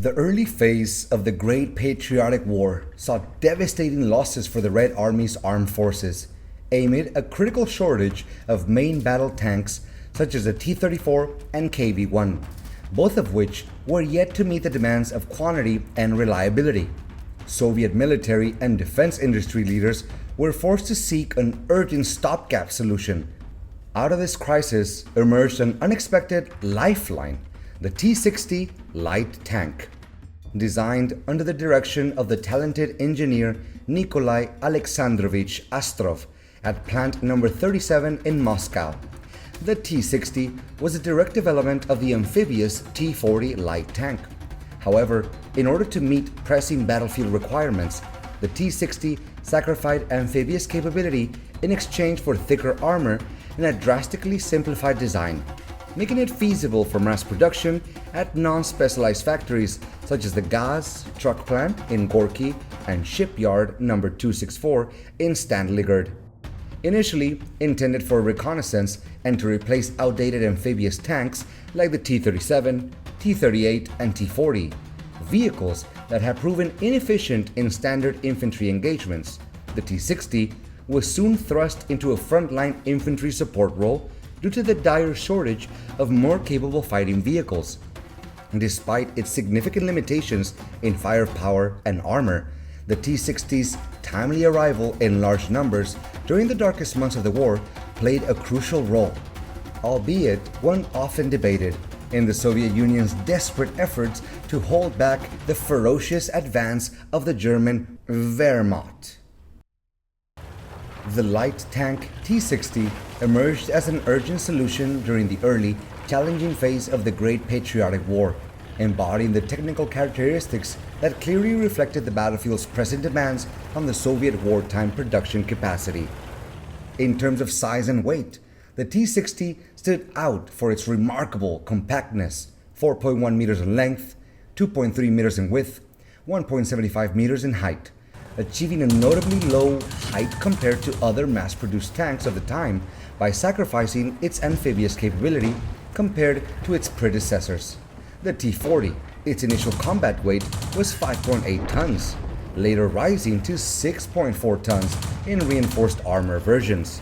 The early phase of the Great Patriotic War saw devastating losses for the Red Army's armed forces, amid a critical shortage of main battle tanks such as the T-34 and KV-1, both of which were yet to meet the demands of quantity and reliability. Soviet military and defense industry leaders were forced to seek an urgent stopgap solution. Out of this crisis emerged an unexpected lifeline: the T-60 light tank. Designed under the direction of the talented engineer Nikolai Alexandrovich Astrov at Plant No. 37 in Moscow, the T-60 was a direct development of the amphibious T-40 light tank. However, in order to meet pressing battlefield requirements, the T-60 sacrificed amphibious capability in exchange for thicker armor and a drastically simplified design, making it feasible for mass production at non-specialized factories such as the Gaz truck plant in Gorky and Shipyard No. 264 in Stanleyguard. Initially intended for reconnaissance and to replace outdated amphibious tanks like the T-37, T-38, and T-40, vehicles that have proven inefficient in standard infantry engagements, the T-60 was soon thrust into a frontline infantry support role due to the dire shortage of more capable fighting vehicles. Despite its significant limitations in firepower and armor, the T-60's timely arrival in large numbers during the darkest months of the war played a crucial role, albeit one often debated, in the Soviet Union's desperate efforts to hold back the ferocious advance of the German Wehrmacht. The light tank T-60 emerged as an urgent solution during the early, challenging phase of the Great Patriotic War, embodying the technical characteristics that clearly reflected the battlefield's present demands on the Soviet wartime production capacity. In terms of size and weight, the T-60 stood out for its remarkable compactness: 4.1 meters in length, 2.3 meters in width, 1.75 meters in height, achieving a notably low height compared to other mass-produced tanks of the time by sacrificing its amphibious capability compared to its predecessors. The T-40, its initial combat weight was 5.8 tons, later rising to 6.4 tons in reinforced armor versions.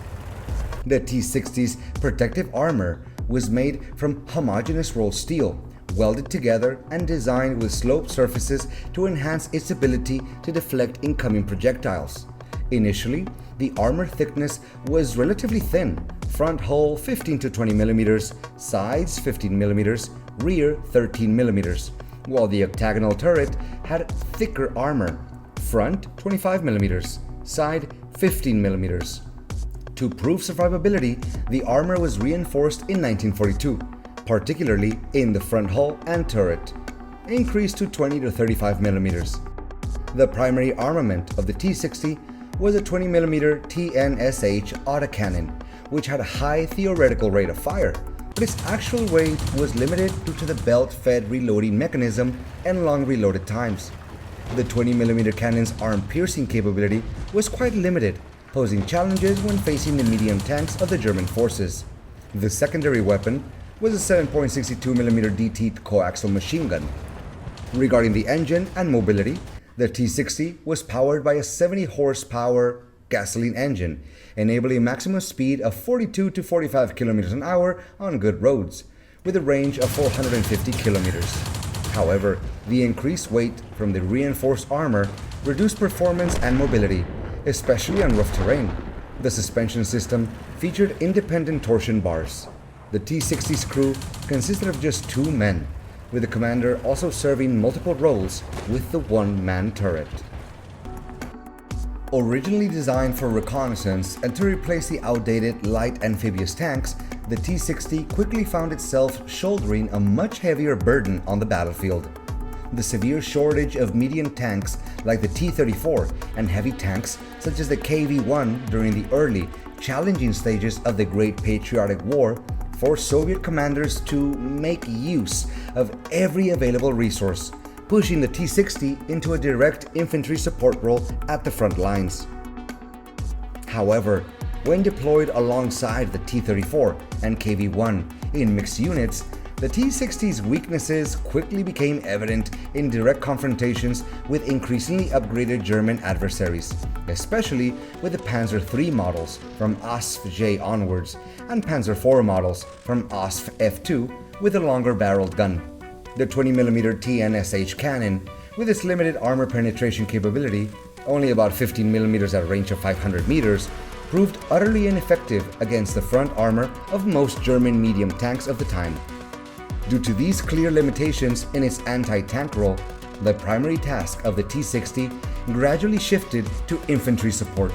The T-60's protective armor was made from homogeneous rolled steel, welded together and designed with sloped surfaces to enhance its ability to deflect incoming projectiles. Initially, the armor thickness was relatively thin: front hull 15 to 20 millimeters, sides 15 millimeters, rear 13 millimeters, while the octagonal turret had thicker armor: front 25 millimeters, side 15 millimeters. To prove survivability, the armor was reinforced in 1942, particularly in the front hull and turret, increased to 20 to 35 millimeters. The primary armament of the T-60 was a 20mm TNSH autocannon, which had a high theoretical rate of fire, but its actual weight was limited due to the belt-fed reloading mechanism and long reloaded times. The 20mm cannon's arm-piercing capability was quite limited, posing challenges when facing the medium tanks of the German forces. The secondary weapon was a 7.62mm DT coaxial machine gun. Regarding the engine and mobility, the T-60 was powered by a 70 horsepower gasoline engine, enabling maximum speed of 42 to 45 kilometers an hour on good roads, with a range of 450 kilometers. However, the increased weight from the reinforced armor reduced performance and mobility, especially on rough terrain. The suspension system featured independent torsion bars. The T-60's crew consisted of just 2 men, with the commander also serving multiple roles with the one-man turret. Originally designed for reconnaissance and to replace the outdated light amphibious tanks, the T-60 quickly found itself shouldering a much heavier burden on the battlefield. The severe shortage of medium tanks like the T-34 and heavy tanks such as the KV-1 during the early, challenging stages of the Great Patriotic War forced Soviet commanders to make use of every available resource, pushing the T-60 into a direct infantry support role at the front lines. However, when deployed alongside the T-34 and KV-1 in mixed units, The T-60's weaknesses quickly became evident in direct confrontations with increasingly upgraded German adversaries, especially with the Panzer III models from OSF-J onwards and Panzer IV models from OSF-F2 with a longer barreled gun. The 20mm TNSH cannon, with its limited armor penetration capability, only about 15mm at a range of 500 meters, proved utterly ineffective against the front armor of most German medium tanks of the time. Due to these clear limitations in its anti-tank role, the primary task of the T-60 gradually shifted to infantry support.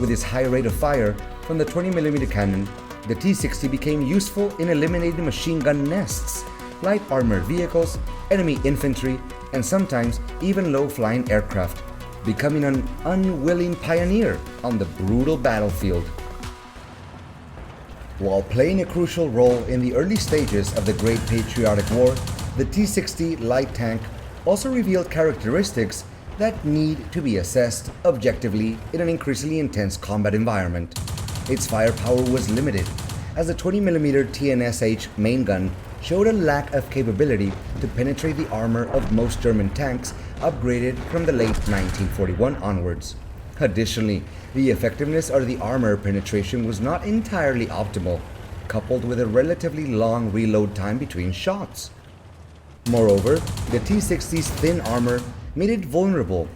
With its high rate of fire from the 20mm cannon, the T-60 became useful in eliminating machine gun nests, light armored vehicles, enemy infantry, and sometimes even low-flying aircraft, becoming an unwilling pioneer on the brutal battlefield. While playing a crucial role in the early stages of the Great Patriotic War, the T-60 light tank also revealed characteristics that need to be assessed objectively in an increasingly intense combat environment. Its firepower was limited, as the 20mm TNSH main gun showed a lack of capability to penetrate the armor of most German tanks upgraded from the late 1941 onwards. Additionally, the effectiveness of the armor penetration was not entirely optimal, coupled with a relatively long reload time between shots. Moreover, the T-60's thin armor made it vulnerable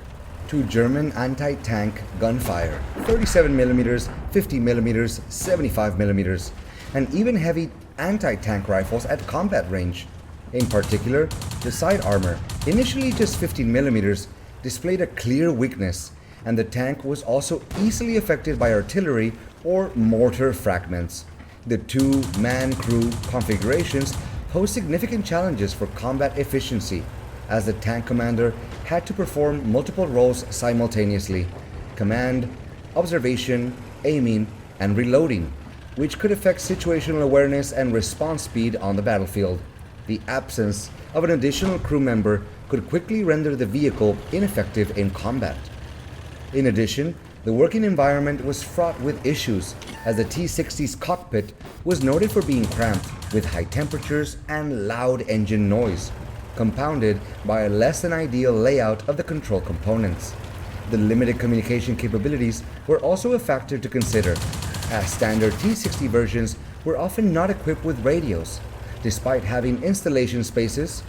to German anti-tank gunfire, 37mm, 50mm, 75mm, and even heavy anti-tank rifles at combat range. In particular, the side armor, initially just 15mm, displayed a clear weakness, and the tank was also easily affected by artillery or mortar fragments. The two-man crew configurations posed significant challenges for combat efficiency, as the tank commander had to perform multiple roles simultaneously: command, observation, aiming, and reloading, which could affect situational awareness and response speed on the battlefield. The absence of an additional crew member could quickly render the vehicle ineffective in combat. In addition, the working environment was fraught with issues, as the T-60's cockpit was noted for being cramped with high temperatures and loud engine noise, compounded by a less than ideal layout of the control components. The limited communication capabilities were also a factor to consider, as standard T-60 versions were often not equipped with radios, despite having installation spaces,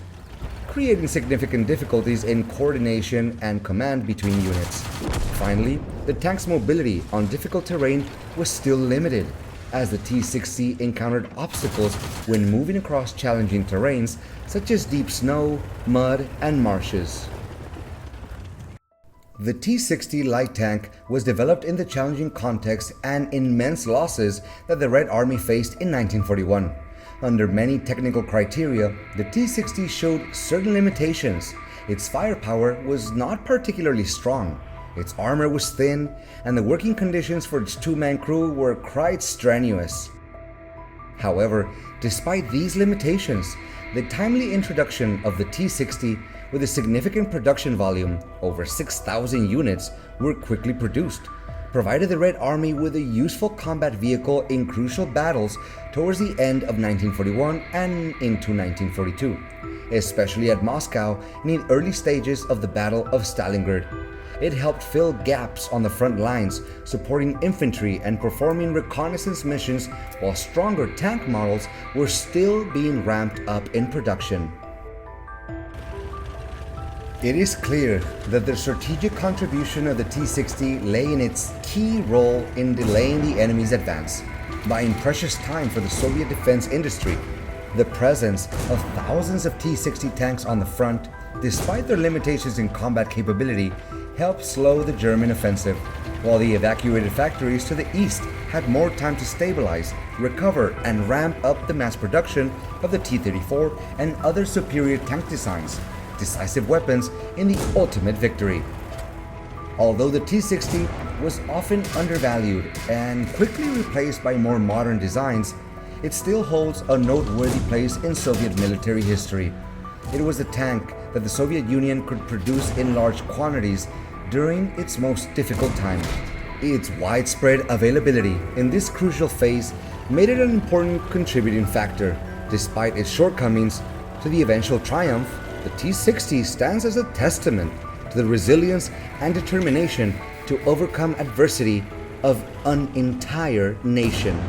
creating significant difficulties in coordination and command between units. Finally, the tank's mobility on difficult terrain was still limited, as the T-60 encountered obstacles when moving across challenging terrains such as deep snow, mud, and marshes. The T-60 light tank was developed in the challenging context and immense losses that the Red Army faced in 1941. Under many technical criteria, the T-60 showed certain limitations. Its firepower was not particularly strong, its armor was thin, and the working conditions for its two-man crew were quite strenuous. However, despite these limitations, the timely introduction of the T-60 with a significant production volume, over 6,000 units were quickly produced, provided the Red Army with a useful combat vehicle in crucial battles towards the end of 1941 and into 1942, especially at Moscow in the early stages of the Battle of Stalingrad. It helped fill gaps on the front lines, supporting infantry and performing reconnaissance missions, while stronger tank models were still being ramped up in production. It is clear that the strategic contribution of the T-60 lay in its key role in delaying the enemy's advance, buying precious time for the Soviet defense industry. The presence of thousands of T-60 tanks on the front, despite their limitations in combat capability, helped slow the German offensive, while the evacuated factories to the east had more time to stabilize, recover, and ramp up the mass production of the T-34 and other superior tank designs, decisive weapons in the ultimate victory. Although the T-60 was often undervalued and quickly replaced by more modern designs, it still holds a noteworthy place in Soviet military history. It was a tank that the Soviet Union could produce in large quantities during its most difficult time. Its widespread availability in this crucial phase made it an important contributing factor Despite its shortcomings to the eventual triumph, the T-60 stands as a testament to the resilience and determination to overcome adversity of an entire nation.